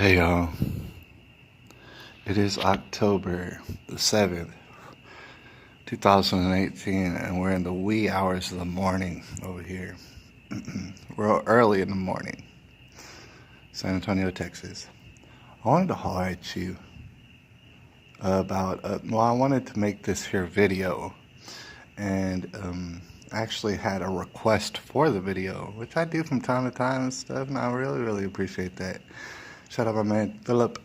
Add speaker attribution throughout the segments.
Speaker 1: Hey y'all, it is October the 7th, 2018, and we're in the wee hours of the morning over here. We're early in the morning, San Antonio, Texas. I wanted to holler at you about, I wanted to make this here video, and actually had a request for the video, which I do from time to time and stuff, and I really appreciate that. Shout out my man Philip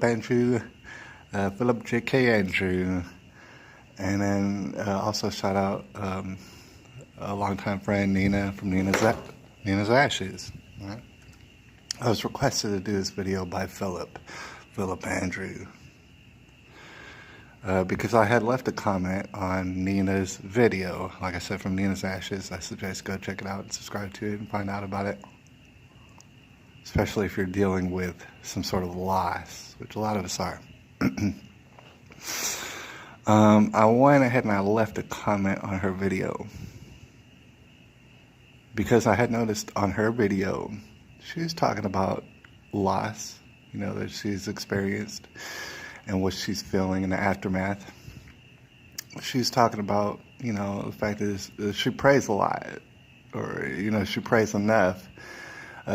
Speaker 1: Andrew, Philip J.K. Andrew, and then also shout out a longtime friend Nina from Nina's Ashes. Right? I was requested to do this video by Philip Andrew, because I had left a comment on Nina's video. Like I said, from Nina's Ashes, I suggest go check it out and subscribe to it and find out about it. Especially if you're dealing with some sort of loss, which a lot of us are. I went ahead and I left a comment on her video because I had noticed on her video she was talking about loss, that she's experienced and what she's feeling in the aftermath. She's talking about, the fact that she prays a lot, or, she prays enough.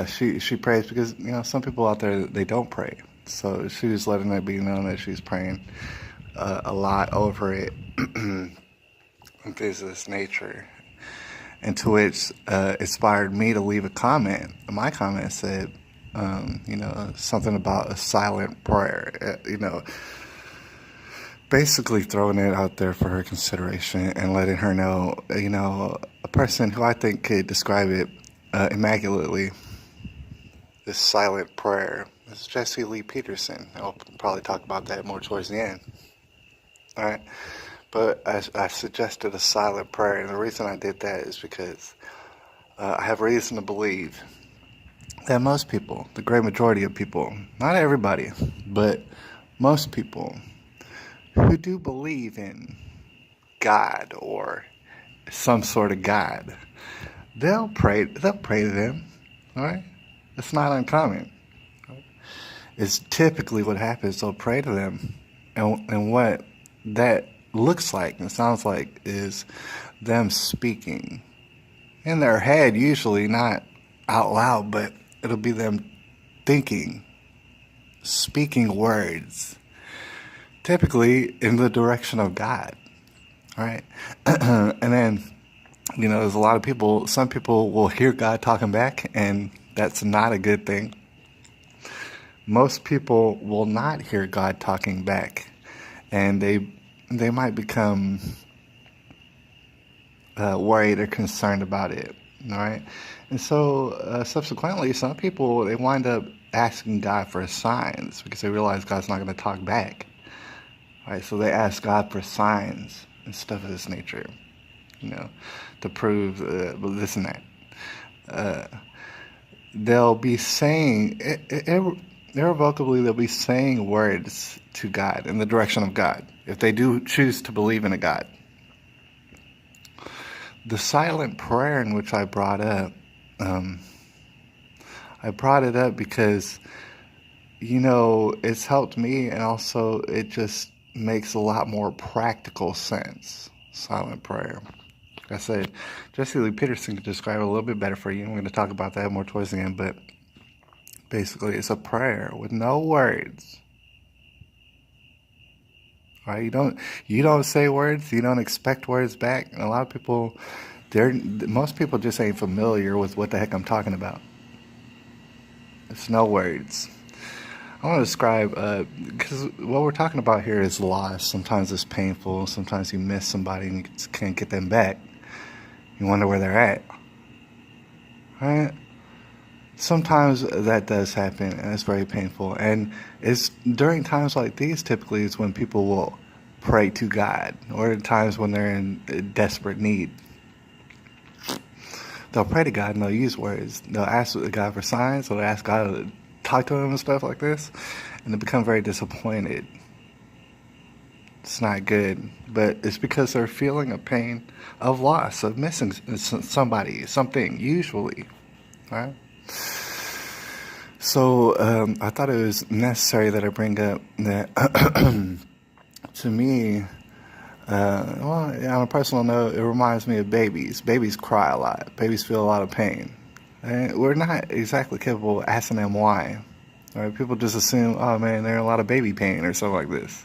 Speaker 1: She prays because, some people out there, they don't pray. So she was letting it be known that she's praying a lot over it, and things of this nature. And to which inspired me to leave a comment. My comment said, something about a silent prayer, basically throwing it out there for her consideration and letting her know, a person who I think could describe it immaculately, this silent prayer, is Jesse Lee Peterson. I'll probably talk about that more towards the end. All right, but I suggested a silent prayer, and the reason I did that is because I have reason to believe that most people, the great majority of people, not everybody, but most people who do believe in God or some sort of God, they'll pray to them. All right. It's not uncommon. It's typically what happens. They'll pray to them, and what that looks like and sounds like is them speaking in their head, usually not out loud, but it'll be them thinking, speaking words, typically in the direction of God. All right, and then there's a lot of people. Some people will hear God talking back, and that's not a good thing. Most people will not hear God talking back, and they might become worried or concerned about it. All right, and so subsequently, some people, they wind up asking God for signs because they realize God's not going to talk back. All right, so they ask God for signs and stuff of this nature, to prove this and that. They'll be saying, irrevocably, they'll be saying words to God in the direction of God, if they do choose to believe in a God. The silent prayer in which I brought up, I brought it up because, it's helped me, and also it just makes a lot more practical sense. Silent prayer. Like I said, Jesse Lee Peterson could describe it a little bit better for you. I'm going to talk about that more towards the end, but basically it's a prayer with no words. All right, you don't say words, you don't expect words back, and a lot of people, most people just ain't familiar with what the heck I'm talking about. It's no words. I want to describe, because what we're talking about here is loss. Sometimes it's painful. Sometimes you miss somebody and you can't get them back. You wonder where they're at. Right? Sometimes that does happen, and it's very painful. And it's during times like these, typically, is when people will pray to God, or at times when they're in desperate need. They'll pray to God and they'll use words. They'll ask God for signs, or they'll ask God to talk to them and stuff like this, and they become very disappointed. It's not good, but it's because they're feeling a pain of loss, of missing somebody, something, usually, right? I thought it was necessary that I bring up that to me, on a personal note, it reminds me of babies. Babies cry a lot. Babies feel a lot of pain. And we're not exactly capable of asking them why. Right? People just assume, oh man, they're in a lot of baby pain or something like this.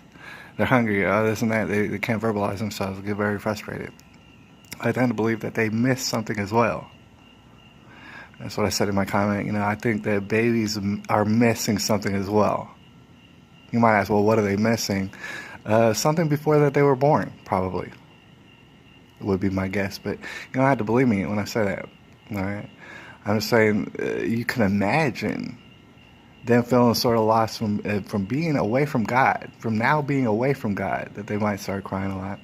Speaker 1: They're hungry, this and that. They can't verbalize themselves. They get very frustrated. I tend to believe that they miss something as well. That's what I said in my comment. I think that babies are missing something as well. You might ask, well, what are they missing? Something before that they were born, probably, would be my guess. But you don't have to believe me when I say that. All right, I'm just saying you can imagine them feeling sort of lost from being away from God, from now being away from God, that they might start crying a lot.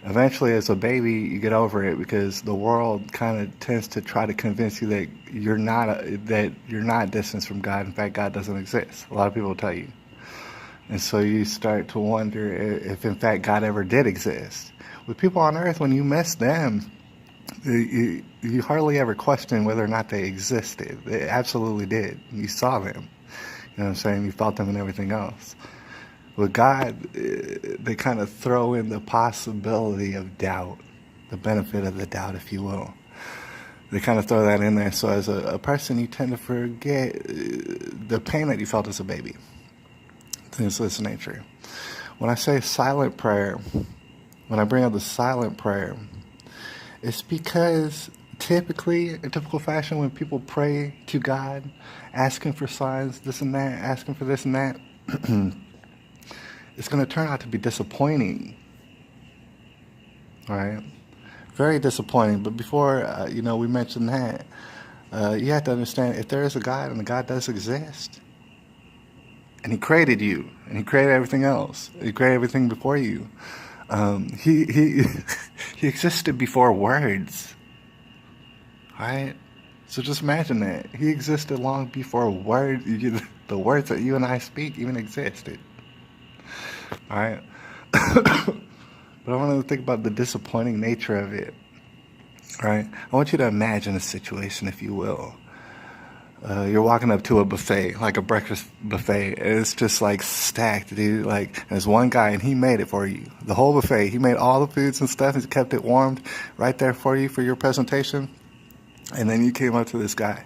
Speaker 1: Eventually, as a baby, you get over it because the world kind of tends to try to convince you that you're not distanced from God. In fact, God doesn't exist. A lot of people will tell you. And so you start to wonder if in fact, God ever did exist. With people on earth, when you miss them, you hardly ever question whether or not they existed. They absolutely did. You saw them. You know what I'm saying? You felt them and everything else. With God, they kind of throw in the possibility of doubt, the benefit of the doubt, if you will. They kind of throw that in there. So as a person, you tend to forget the pain that you felt as a baby. Things of this nature. When I say silent prayer, when I bring up the silent prayer, it's because typically, in typical fashion, when people pray to God, asking for signs, this and that, asking for this and that, it's going to turn out to be disappointing. All right? Very disappointing. But before, we mentioned that, you have to understand, if there is a God, and the God does exist, and He created you, and He created everything else, He created everything before you. He existed before words. All right? So just imagine that. He existed long before words, the words that you and I speak even existed. All right? But I want to think about the disappointing nature of it. All right? I want you to imagine a situation, if you will. You're walking up to a buffet, like a breakfast buffet, and it's just like stacked, dude. Like, there's one guy, and he made it for you. The whole buffet. He made all the foods and stuff. He kept it warmed right there for you for your presentation. And then you came up to this guy.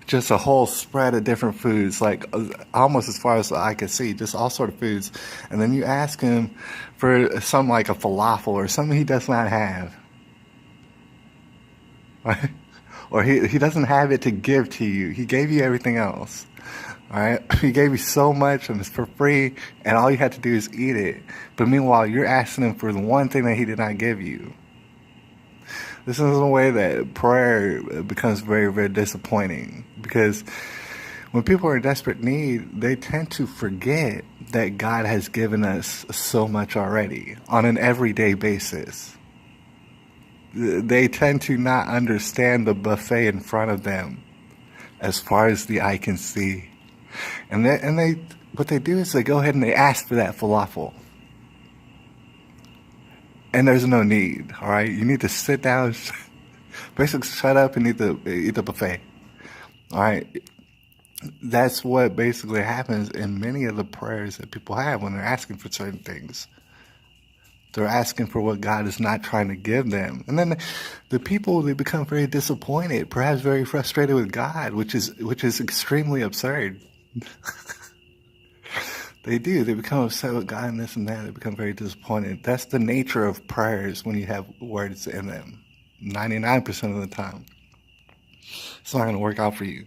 Speaker 1: Just a whole spread of different foods, like almost as far as I could see, just all sort of foods. And then you ask him for something like a falafel or something he does not have. Right? Or he doesn't have it to give to you. He gave you everything else. All right? He gave you so much and it's for free, and all you had to do is eat it. But meanwhile, you're asking him for the one thing that he did not give you. This is a way that prayer becomes very, very disappointing, because when people are in desperate need, they tend to forget that God has given us so much already on an everyday basis. They tend to not understand the buffet in front of them as far as the eye can see. And what they do is they go ahead and they ask for that falafel. And there's no need, all right? You need to sit down, basically shut up and eat the buffet, all right? That's what basically happens in many of the prayers that people have when they're asking for certain things. They're asking for what God is not trying to give them. And then the people, they become very disappointed, perhaps very frustrated with God, which is extremely absurd. They do. They become upset with God and this and that. They become very disappointed. That's the nature of prayers when you have words in them. 99% of the time. It's not going to work out for you.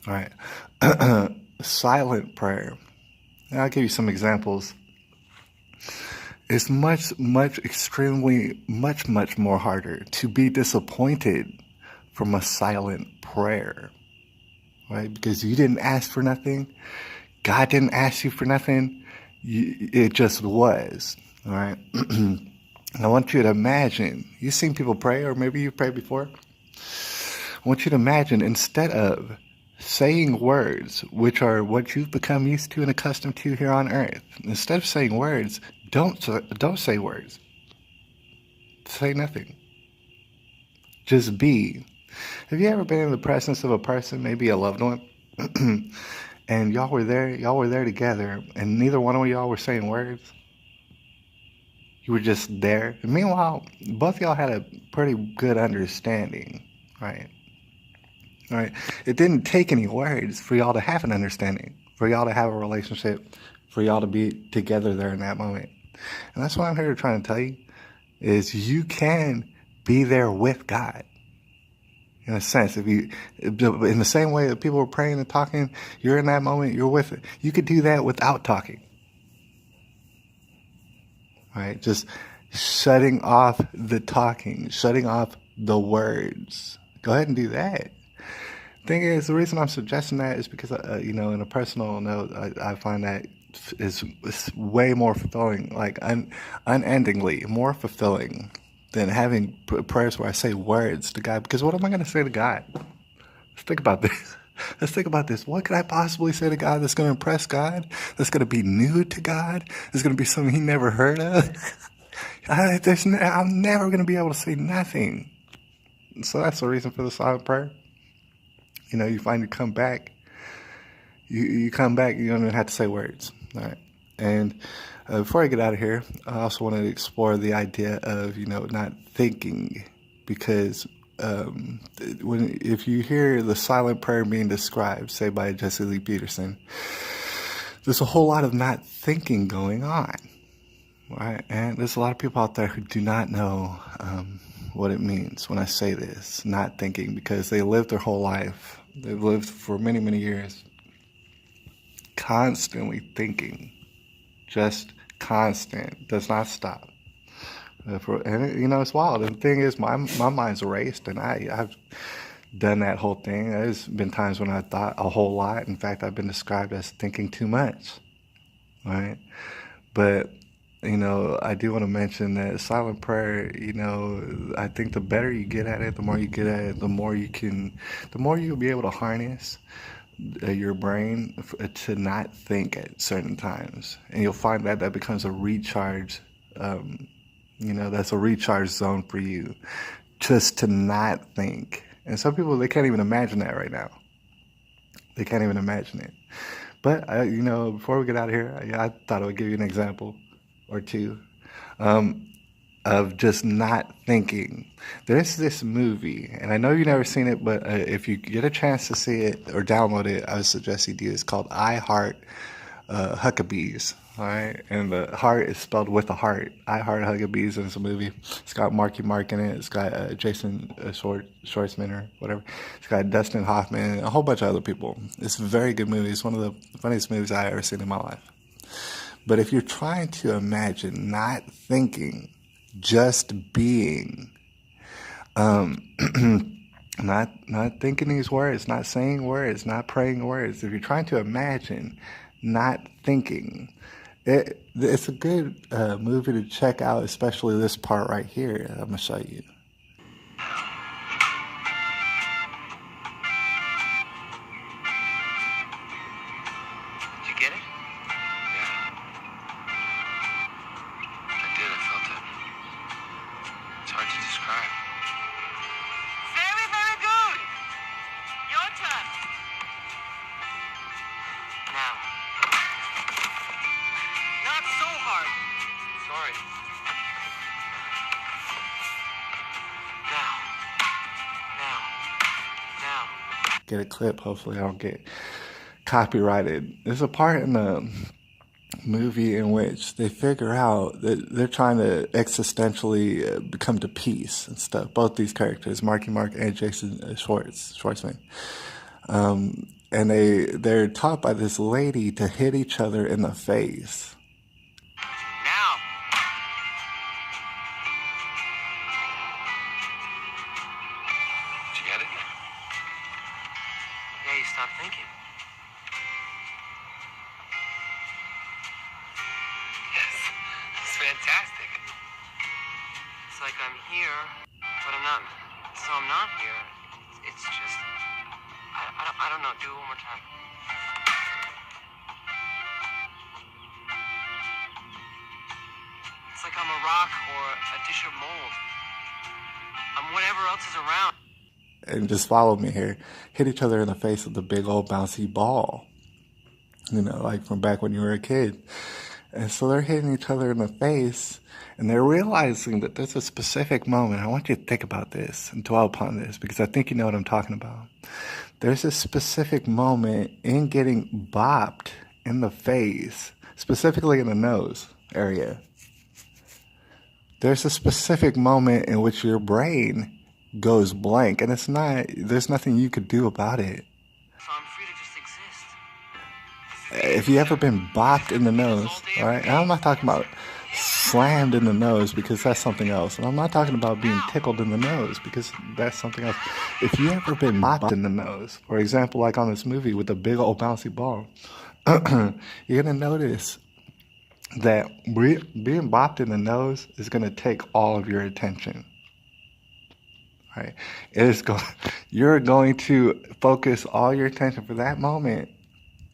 Speaker 1: All right. Silent prayer. And I'll give you some examples. It's much more harder to be disappointed from a silent prayer. Right? Because you didn't ask for nothing. God didn't ask you for nothing. It just was. All right. I want you to imagine. You've seen people pray, or maybe you've prayed before. I want you to imagine, instead of saying words, which are what you've become used to and accustomed to here on earth, instead of saying words, don't say words. Say nothing. Just be. Have you ever been in the presence of a person, maybe a loved one, and y'all were there together, and neither one of y'all were saying words? You were just there. And meanwhile, both of y'all had a pretty good understanding, right? Right? It didn't take any words for y'all to have an understanding, for y'all to have a relationship, for y'all to be together there in that moment. And that's what I'm here trying to tell you is you can be there with God. In a sense, if you, in the same way that people were praying and talking, you're in that moment, you're with it. You could do that without talking, right? Just shutting off the talking, shutting off the words. Go ahead and do that. Thing is, the reason I'm suggesting that is because, in a personal note, I find that is way more fulfilling, like unendingly more fulfilling than having prayers where I say words to God. Because what am I going to say to God? Let's think about this. Let's think about this. What could I possibly say to God that's going to impress God? That's going to be new to God? That's going to be something He never heard of? I'm never going to be able to say nothing. So that's the reason for the silent prayer. You find you come back. You come back, you don't even have to say words. All right. And before I get out of here, I also want to explore the idea of, not thinking. Because if you hear the silent prayer being described, say by Jesse Lee Peterson, there's a whole lot of not thinking going on. Right? And there's a lot of people out there who do not know what it means when I say this, not thinking, because they lived their whole life. They've lived for many, many years constantly thinking, just constant, does not stop. And it's wild. And the thing is, my mind's erased, and I've done that whole thing. There's been times when I thought a whole lot. In fact, I've been described as thinking too much, right? But I do want to mention that silent prayer, I think the better you get at it, the more you get at it, the more you'll be able to harness your brain to not think at certain times. And you'll find that becomes a recharge, that's a recharge zone for you, just to not think. And some people, they can't even imagine that right now. They can't even imagine it. But, before we get out of here, I thought I would give you an example or two of just not thinking. There's this movie, and I know you've never seen it, but if you get a chance to see it or download it, I would suggest you do. It's called I Heart Huckabees. All right, and the heart is spelled with a heart. I Heart Huckabees, and it's a movie. It's got Marky Mark in it. It's got Jason Schwartzman or whatever. It's got Dustin Hoffman and a whole bunch of other people. It's a very good movie. It's one of the funniest movies I've ever seen in my life. But if you're trying to imagine not thinking, just being, not thinking these words, not saying words, not praying words. If you're trying to imagine not thinking, it's a good movie to check out, especially this part right here. I'm going to show you.
Speaker 2: Did you get it? Yeah. I did. I felt it. It's hard to describe.
Speaker 3: Very, very good. Your turn.
Speaker 2: Now.
Speaker 3: Not so hard.
Speaker 2: Sorry. Now.
Speaker 1: Get a clip. Hopefully I don't get copyrighted. There's a part in the movie in which they figure out that they're trying to existentially come to peace and stuff. Both these characters, Marky Mark and Jason Schwartzman. And they're taught by this lady to hit each other in the face.
Speaker 3: Now.
Speaker 2: Did you get it?
Speaker 3: Yeah, you stopped thinking.
Speaker 2: Yes. It's fantastic.
Speaker 3: It's like I'm here, but I'm not. So I'm not here. It's just. I don't know. Do it one more time. It's like I'm a rock or a dish of mold. I'm whatever else is around.
Speaker 1: and just follow me here, hit each other in the face with a big old bouncy ball. You know, like from back when you were a kid. And so they're hitting each other in the face, and they're realizing that there's a specific moment. I want you to think about this and dwell upon this, because I think you know what I'm talking about. There's a specific moment in getting bopped in the face, specifically in the nose area. There's a specific moment in which your brain goes blank, and there's nothing you could do about it.
Speaker 3: So I'm free to just exist.
Speaker 1: If you ever been bopped in the nose, all right, and I'm not talking about slammed in the nose, because that's something else. And I'm not talking about being tickled in the nose, because that's something else. If you ever been bopped in the nose, for example, like on this movie with a big old bouncy ball, you're going to notice that being bopped in the nose is going to take all of your attention. Right? You're going to focus all your attention for that moment.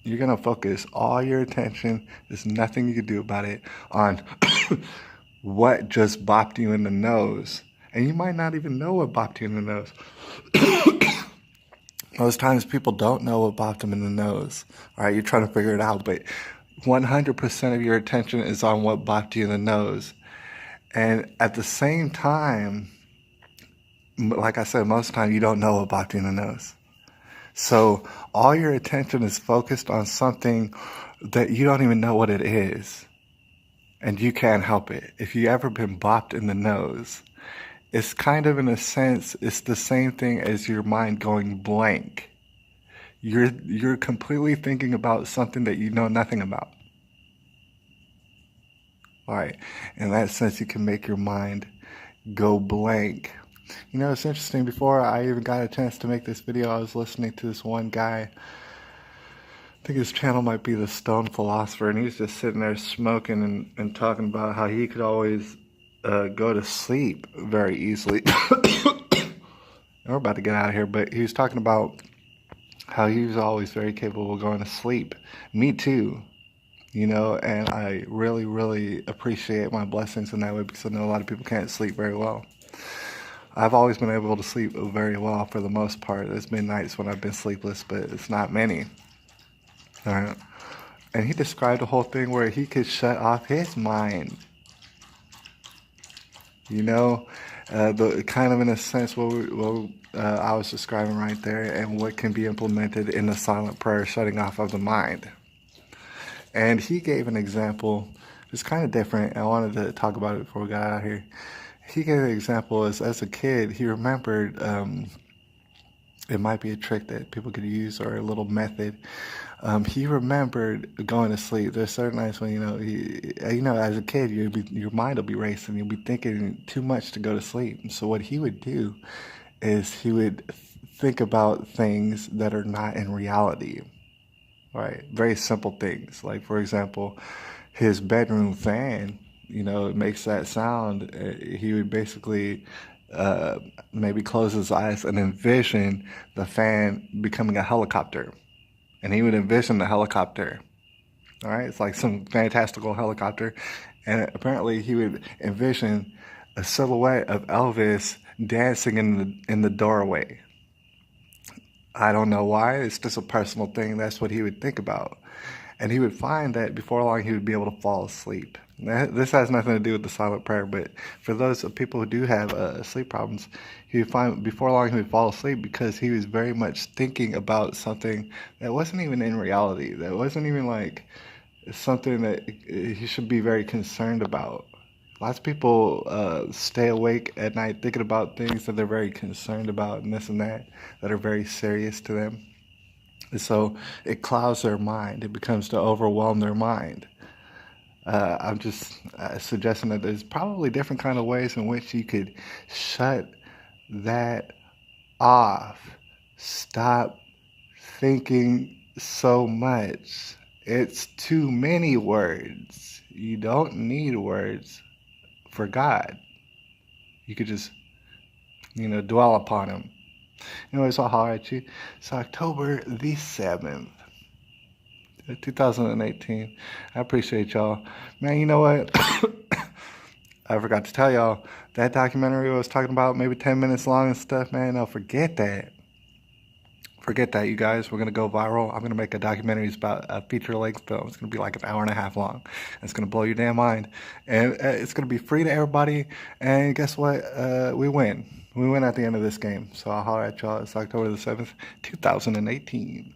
Speaker 1: You're going to focus all your attention, there's nothing you can do about it, on what just bopped you in the nose. And you might not even know what bopped you in the nose. Most times people don't know what bopped them in the nose. All right, you're trying to figure it out, but 100% of your attention is on what bopped you in the nose. And at the same time, like I said, most of the time you don't know what bopped you in the nose. So all your attention is focused on something that you don't even know what it is. And you can't help it. If you ever been bopped in the nose, it's kind of, in a sense, it's the same thing as your mind going blank. You're completely thinking about something that you know nothing about. All right. In that sense, you can make your mind go blank. You know, it's interesting. Before I even got a chance to make this video, I was listening to this one guy. I think his channel might be The Stone Philosopher, and he's just sitting there smoking and talking about how he could always go to sleep very easily. We're about to get out of here, but he was talking about how he was always very capable of going to sleep. Me too. You know, and I really, really appreciate my blessings in that way, because I know a lot of people can't sleep very well. I've always been able to sleep very well for the most part. There's been nights when I've been sleepless, but it's not many. All right. And he described the whole thing where he could shut off his mind. You know, the kind of, in a sense, what I was describing right there, and what can be implemented in the silent prayer, shutting off of the mind. And he gave an example. It's kind of different. I wanted to talk about it before we got out of here. He gave an example as a kid, he remembered, it might be a trick that people could use, or a little method. He remembered going to sleep. There's certain nights when, as a kid, your mind will be racing. You'll be thinking too much to go to sleep. And so what he would do is he would think about things that are not in reality. Right? Very simple things. Like, for example, his bedroom fan, it makes that sound. He would basically maybe close his eyes and envision the fan becoming a helicopter. And he would envision the helicopter. All right? It's like some fantastical helicopter. And apparently he would envision a silhouette of Elvis dancing in the doorway. I don't know why. It's just a personal thing. That's what he would think about. And he would find that before long he would be able to fall asleep. This has nothing to do with the silent prayer, but for those people who do have sleep problems, he would find before long he would fall asleep because he was very much thinking about something that wasn't even in reality, that wasn't even like something that he should be very concerned about. Lots of people stay awake at night thinking about things that they're very concerned about, and this and that are very serious to them. And so it clouds their mind. It becomes to overwhelm their mind. I'm just suggesting that there's probably different kind of ways in which you could shut that off. Stop thinking so much. It's too many words. You don't need words for God. You could just, dwell upon Him. Anyways, I'll holler at you. It's October the 7th. 2018. I appreciate y'all. Man, you know what? I forgot to tell y'all, that documentary I was talking about, maybe 10 minutes long and stuff, man, no, forget that. Forget that, you guys. We're gonna go viral. I'm gonna make a documentary about a feature-length film. It's gonna be like an hour and a half long. It's gonna blow your damn mind, and it's gonna be free to everybody. And guess what? We win. We win at the end of this game. So I'll holler at y'all. It's October the 7th, 2018.